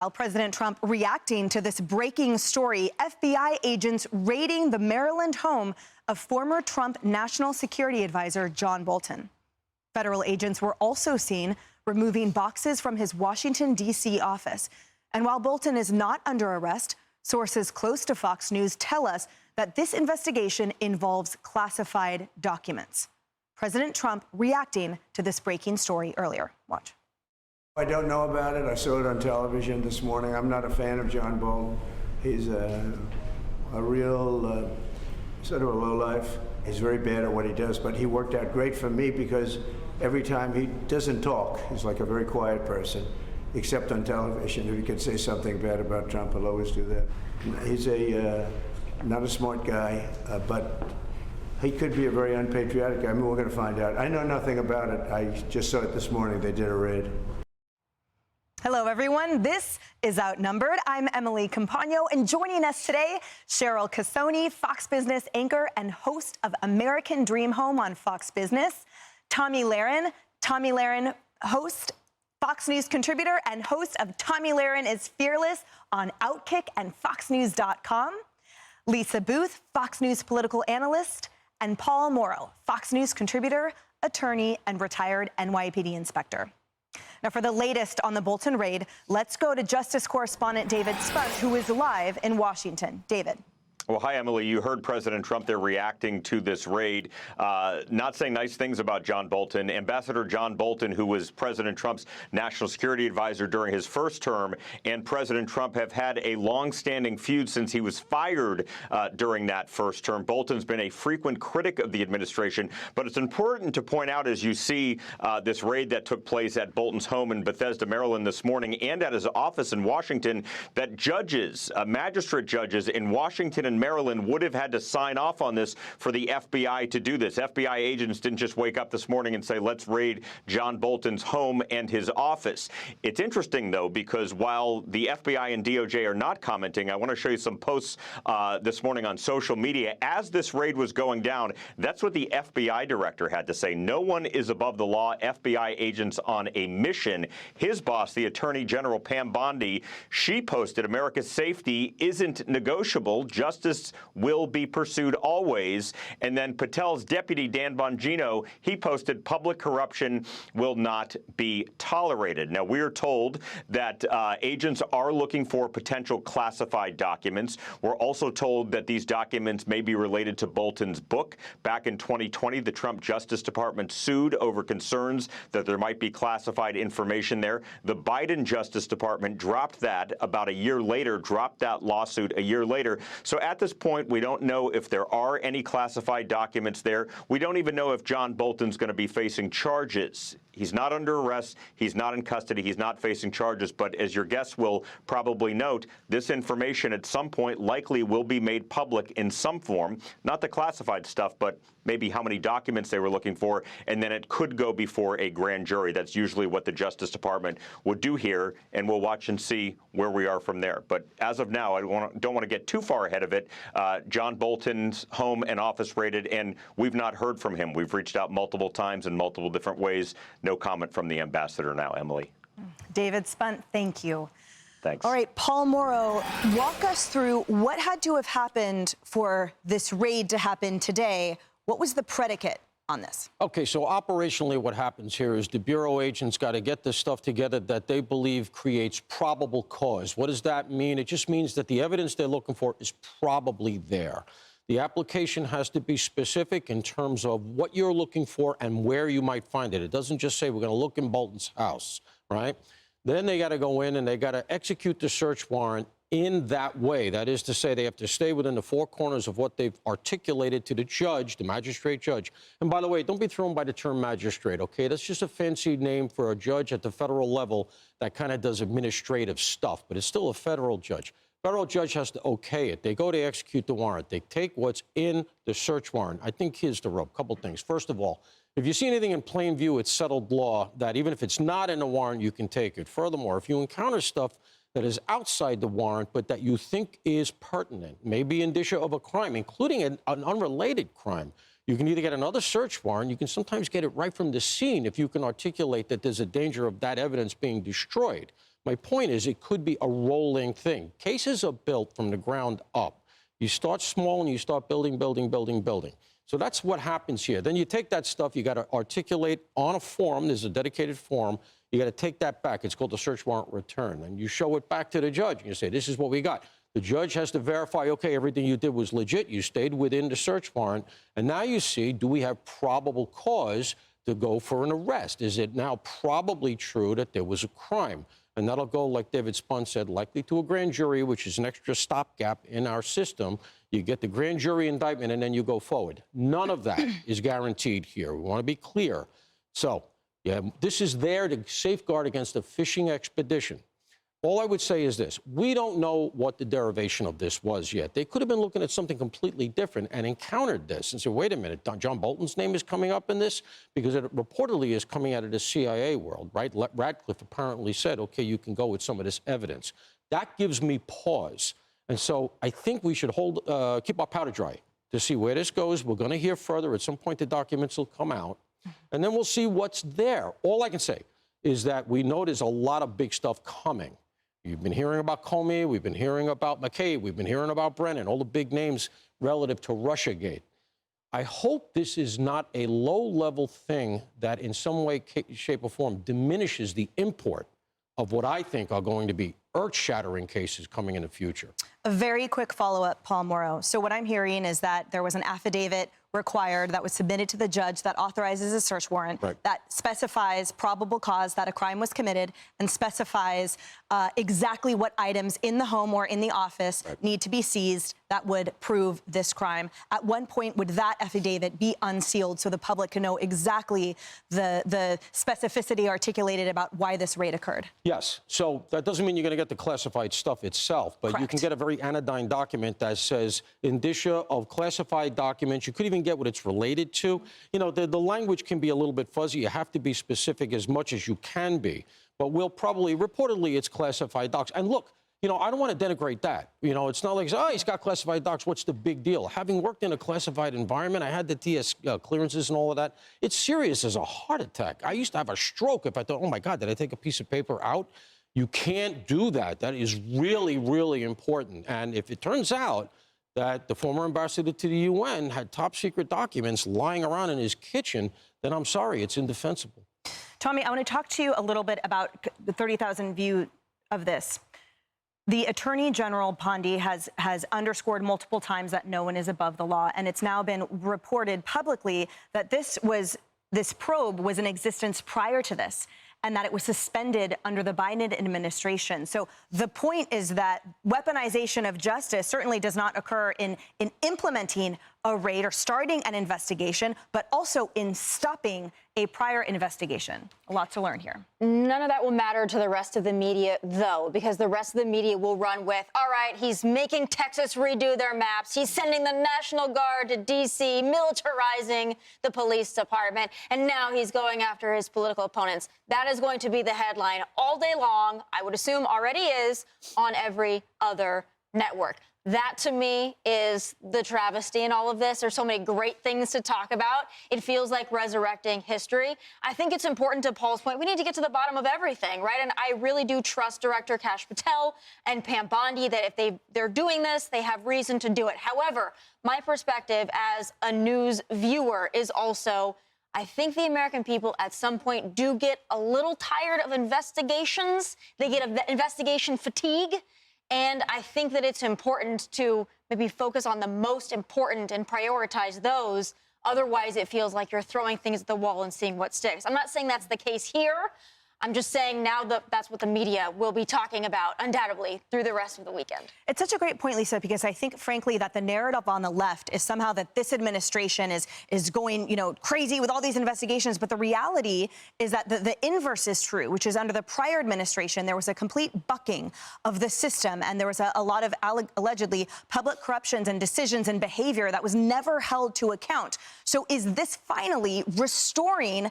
While President Trump reacting to this breaking story, FBI agents raiding the Maryland home of former Trump National Security Advisor John Bolton. Federal agents were also seen removing boxes from his Washington, D.C. office. And while Bolton is not under arrest, sources close to Fox News tell us that this investigation involves classified documents. President Trump reacting to this breaking story earlier. Watch. I don't know about it. I saw it on television this morning. I'm not a fan of John Bolton. He's a real sort of a lowlife. He's very bad at what he does, but he worked out great for me because every time he doesn't talk, he's like a very quiet person, except on television. If he could say something bad about Trump, he'll always do that. He's not a smart guy, but he could be a very unpatriotic guy. I mean, we're going to find out. I know nothing about it. I just saw it this morning. They did a raid. Hello, everyone. This is Outnumbered. I'm Emily Compagno, and joining us today, Cheryl Casoni, Fox Business anchor and host of American Dream Home on Fox Business. Tomi Lahren, host, Fox News contributor, and host of Tomi Lahren is Fearless on Outkick and FoxNews.com. Lisa Booth, Fox News political analyst, and Paul Morrow, Fox News contributor, attorney, and retired NYPD inspector. Now, for the latest on the Bolton raid, let's go to Justice correspondent David Spunt, who is live in Washington. David. Well, hi, Emily. You heard President Trump there reacting to this raid, not saying nice things about John Bolton. Ambassador John Bolton, who was President Trump's national security advisor during his first term, and President Trump have had a long-standing feud since he was fired during that first term. Bolton's been a frequent critic of the administration, but it's important to point out, as you see this raid that took place at Bolton's home in Bethesda, Maryland this morning, and at his office in Washington, that judges, magistrate judges in Washington and Maryland would have had to sign off on this for the FBI to do this. FBI agents didn't just wake up this morning and say, let's raid John Bolton's home and his office. It's interesting, though, because while the FBI and DOJ are not commenting, I want to show you some posts this morning on social media. As this raid was going down, that's what the FBI director had to say. No one is above the law. FBI agents on a mission. His boss, the Attorney General Pam Bondi, she posted, America's safety isn't negotiable. Justice will be pursued always. And then Patel's deputy, Dan Bongino, he posted, public corruption will not be tolerated. Now, we're told that agents are looking for potential classified documents. We're also told that these documents may be related to Bolton's book. Back in 2020, the Trump Justice Department sued over concerns that there might be classified information there. The Biden Justice Department dropped that about a year later, dropped that lawsuit a year later. So at this point, we don't know if there are any classified documents there. We don't even know if John Bolton's going to be facing charges. He's not under arrest. He's not in custody. He's not facing charges. But as your guests will probably note, this information at some point likely will be made public in some form, not the classified stuff, but maybe how many documents they were looking for, and then it could go before a grand jury. That's usually what the Justice Department would do here, and we'll watch and see where we are from there. But as of now, I don't want to get too far ahead of it. John Bolton's home and office raided, and we've not heard from him. We've reached out multiple times in multiple different ways. No comment from the ambassador now, Emily. David Spunt, thank you. Thanks. All right, Paul Morrow, walk us through what had to have happened for this raid to happen today. What was the predicate on this? Okay, so operationally what happens here is the Bureau agents got to get this stuff together that they believe creates probable cause. What does that mean? It just means that the evidence they're looking for is probably there. The application has to be specific in terms of what you're looking for and where you might find it. It doesn't just say we're going to look in Bolton's house, right? Then they got to go in and they got to execute the search warrant in that way. That is to say, they have to stay within the four corners of what they've articulated to the judge, the magistrate judge. And by the way, don't be thrown by the term magistrate, okay? That's just a fancy name for a judge at the federal level that kind of does administrative stuff, but it's still a federal judge. Federal judge has to okay it. They go to execute the warrant. They take what's in the search warrant. I think here's the rub. Couple things. First of all, if you see anything in plain view, it's settled law that even if it's not in the warrant, you can take it. Furthermore, if you encounter stuff that is outside the warrant, but that you think is pertinent, maybe indicia of a crime, including an unrelated crime, you can either get another search warrant, you can sometimes get it right from the scene if you can articulate that there's a danger of that evidence being destroyed. My point is it could be a rolling thing. Cases are built from the ground up. You start small and you start building, building, building, building. So that's what happens here. Then you take that stuff, you got to articulate on a form. There's a dedicated form. You got to take that back. It's called the search warrant return. And you show it back to the judge. And you say, this is what we got. The judge has to verify, okay, everything you did was legit. You stayed within the search warrant. And now you see, do we have probable cause to go for an arrest? Is it now probably true that there was a crime? And that'll go, like David Spunt said, likely to a grand jury, which is an extra stopgap in our system. You get the grand jury indictment, and then you go forward. None of that is guaranteed here. We want to be clear. So, yeah, this is there to safeguard against a fishing expedition. All I would say is this. We don't know what the derivation of this was yet. They could have been looking at something completely different and encountered this and said, wait a minute, John Bolton's name is coming up in this? Because it reportedly is coming out of the CIA world, right? Radcliffe apparently said, okay, you can go with some of this evidence. That gives me pause. And so I think we should keep our powder dry to see where this goes. We're going to hear further. At some point, the documents will come out, and then we'll see what's there. All I can say is that we know there's a lot of big stuff coming. You've been hearing about Comey. We've been hearing about McCabe. We've been hearing about Brennan, all the big names relative to Russiagate. I hope this is not a low-level thing that in some way, shape, or form diminishes the import of what I think are going to be earth-shattering cases coming in the future. A very quick follow-up, Paul Morrow. So what I'm hearing is that there was an affidavit required that was submitted to the judge that authorizes a search warrant that specifies probable cause that a crime was committed and specifies exactly what items in the home or in the office need to be seized that would prove this crime. At one point, would that affidavit be unsealed so the public can know exactly the specificity articulated about why this raid occurred? Yes. So that doesn't mean you're going to get the classified stuff itself, but you can get a very anodyne document that says indicia of classified documents. You could even get what it's related to. You know, the language can be a little bit fuzzy. You have to be specific as much as you can be. But we'll probably, reportedly, it's classified docs. And look, you know, I don't want to denigrate that. You know, it's not like, oh, he's got classified docs. What's the big deal? Having worked in a classified environment, I had the TS clearances and all of that. It's serious as a heart attack. I used to have a stroke if I thought, oh, my God, did I take a piece of paper out? You can't do that. That is really, really important. And if it turns out that the former ambassador to the UN had top secret documents lying around in his kitchen, then I'm sorry, it's indefensible. Tommy, I want to talk to you a little bit about the 30,000 view of this. The Attorney General Pondy has underscored multiple times that no one is above the law, and it's now been reported publicly that this probe was in existence prior to this, and that it was suspended under the Biden administration. So the point is that weaponization of justice certainly does not occur in implementing a raid or starting an investigation, but also in stopping a prior investigation. A lot to learn here. None of that will matter to the rest of the media, though, because the rest of the media will run with, all right, he's making Texas redo their maps. He's sending the National Guard to D.C., militarizing the police department, and now he's going after his political opponents. That is going to be the headline all day long, I would assume already is, on every other network. That, to me, is the travesty in all of this. There's so many great things to talk about. It feels like resurrecting history. I think it's important, to Paul's point, we need to get to the bottom of everything, right? And I really do trust Director Kash Patel and Pam Bondi that if they're doing this, they have reason to do it. However, my perspective as a news viewer is also, I think the American people at some point do get a little tired of investigations. They get investigation fatigue. And I think that it's important to maybe focus on the most important and prioritize those. Otherwise, it feels like you're throwing things at the wall and seeing what sticks. I'm not saying that's the case here. I'm just saying now that that's what the media will be talking about, undoubtedly, through the rest of the weekend. It's such a great point, Lisa, because I think, frankly, that the narrative on the left is somehow that this administration is going, crazy with all these investigations. But the reality is that the inverse is true, which is under the prior administration, there was a complete bucking of the system. And there was a lot of allegedly public corruptions and decisions and behavior that was never held to account. So is this finally restoring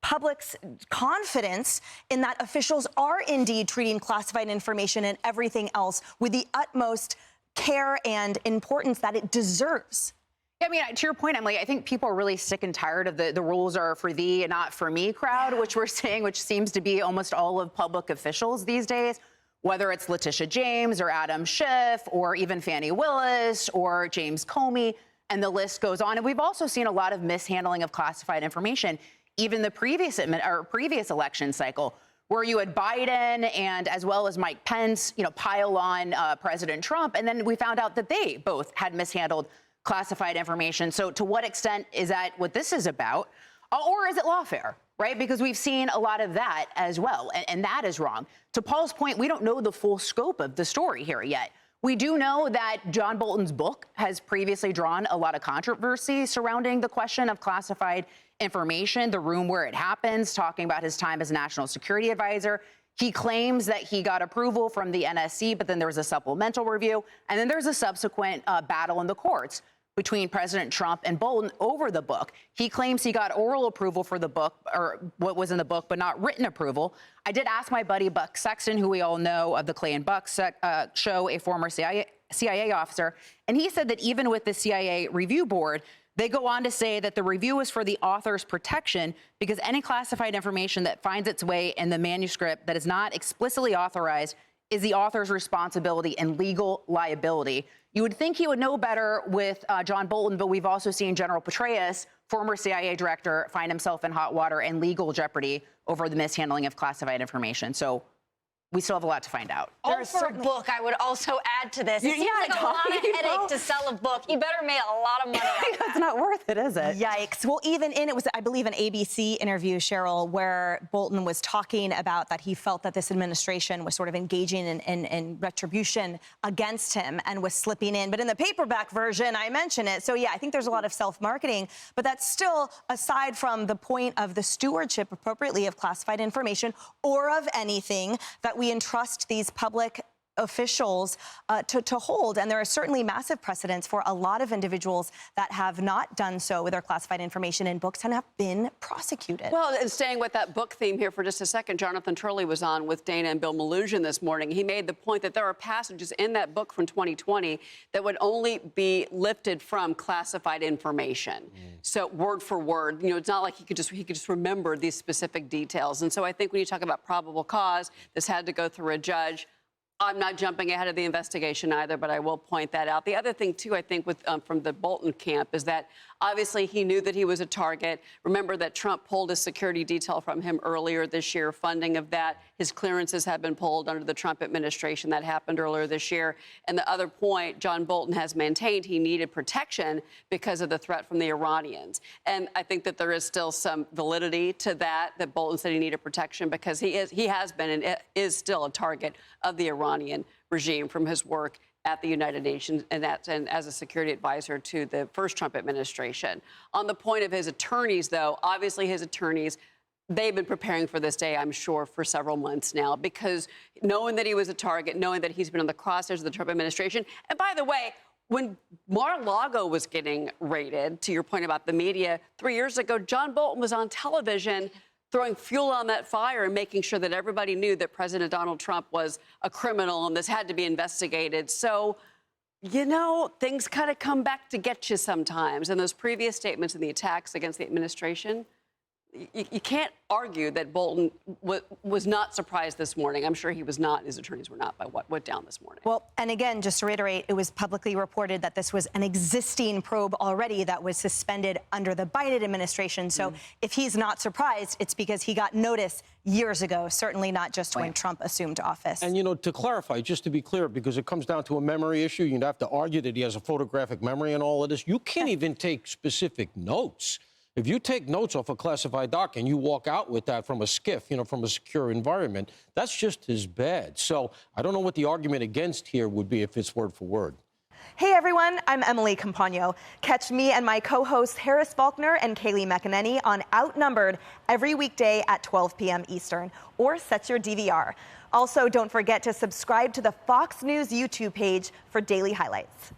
public's confidence in that officials are indeed treating classified information and everything else with the utmost care and importance that it deserves? I mean, to your point, Emily, I think people are really sick and tired of the rules are for thee and not for me crowd, which we're seeing, which seems to be almost all of public officials these days, whether it's Letitia James or Adam Schiff or even Fani Willis or James Comey, and the list goes on. And we've also seen a lot of mishandling of classified information, even the previous election cycle, where you had Biden and as well as Mike Pence, pile on President Trump. And then we found out that they both had mishandled classified information. So to what extent is that what this is about? Or is it lawfare, right? Because we've seen a lot of that as well. And that is wrong. To Paul's point, we don't know the full scope of the story here yet. We do know that John Bolton's book has previously drawn a lot of controversy surrounding the question of classified information, the room where it happens, talking about his time as national security advisor. He claims that he got approval from the NSC, but then there was a supplemental review. And then there's a subsequent battle in the courts between President Trump and Bolton over the book. He claims he got oral approval for the book, or what was in the book, but not written approval. I did ask my buddy Buck Sexton, who we all know of the Clay and Buck show, a former CIA officer, and he said that even with the CIA review board, they go on to say that the review is for the author's protection because any classified information that finds its way in the manuscript that is not explicitly authorized is the author's responsibility and legal liability. You would think he would know better with John Bolton, but we've also seen General Petraeus, former CIA director, find himself in hot water and legal jeopardy over the mishandling of classified information. So we still have a lot to find out. For a book, I would also add to this. It seems like a lot of headache to sell a book. You better make a lot of money on that. It's not worth it, is it? Yikes. Well, even it was, I believe, an ABC interview, Cheryl, where Bolton was talking about that he felt that this administration was sort of engaging in retribution against him and was slipping in. But in the paperback version, I mention it. So, yeah, I think there's a lot of self-marketing. But that's still, aside from the point of the stewardship appropriately of classified information or of anything that we entrust these public officials to hold. And there are certainly massive precedents for a lot of individuals that have not done so with their classified information in books and have been prosecuted. Well, and staying with that book theme here for just a second, Jonathan Turley was on with Dana and Bill Malugin this morning. He made the point that there are passages in that book from 2020 that would only be lifted from classified information. So word for word, it's not like he could just remember these specific details. And so I think when you talk about probable cause, this had to go through a judge. I'm not jumping ahead of the investigation either, but I will point that out. The other thing, too, I think from the Bolton camp is that obviously he knew that he was a target. Remember that Trump pulled a security detail from him earlier this year, funding of that. His clearances have been pulled under the Trump administration. That happened earlier this year. And the other point, John Bolton has maintained he needed protection because of the threat from the Iranians. And I think that there is still some validity to that Bolton said he needed protection because he has been and is still a target of the Iranian regime from his work at the United Nations and as a security advisor to the first Trump administration. On the point of his attorneys, though, obviously his attorneys, they've been preparing for this day, I'm sure, for several months now, because knowing that he was a target, knowing that he's been on the crosshairs of the Trump administration. And by the way, when Mar-a-Lago was getting raided, to your point about the media, 3 years ago, John Bolton was on television throwing fuel on that fire and making sure that everybody knew that President Donald Trump was a criminal and this had to be investigated. So, things kind of come back to get you sometimes. And those previous statements and the attacks against the administration, you can't argue that Bolton was not surprised this morning. I'm sure he was not, his attorneys were not, by what went down this morning. Well, and again, just to reiterate, it was publicly reported that this was an existing probe already that was suspended under the Biden administration. So if he's not surprised, it's because he got notice years ago, certainly not just when Trump assumed office. And, to clarify, just to be clear, because it comes down to a memory issue, you'd have to argue that he has a photographic memory and all of this. You can't even take specific notes. If you take notes off a classified doc and you walk out with that from a SCIF, from a secure environment, that's just as bad. So I don't know what the argument against here would be if it's word for word. Hey, everyone, I'm Emily Campagno. Catch me and my co-hosts Harris Faulkner and Kaylee McEnany on Outnumbered every weekday at 12 p.m. Eastern, or set your DVR. Also, don't forget to subscribe to the Fox News YouTube page for daily highlights.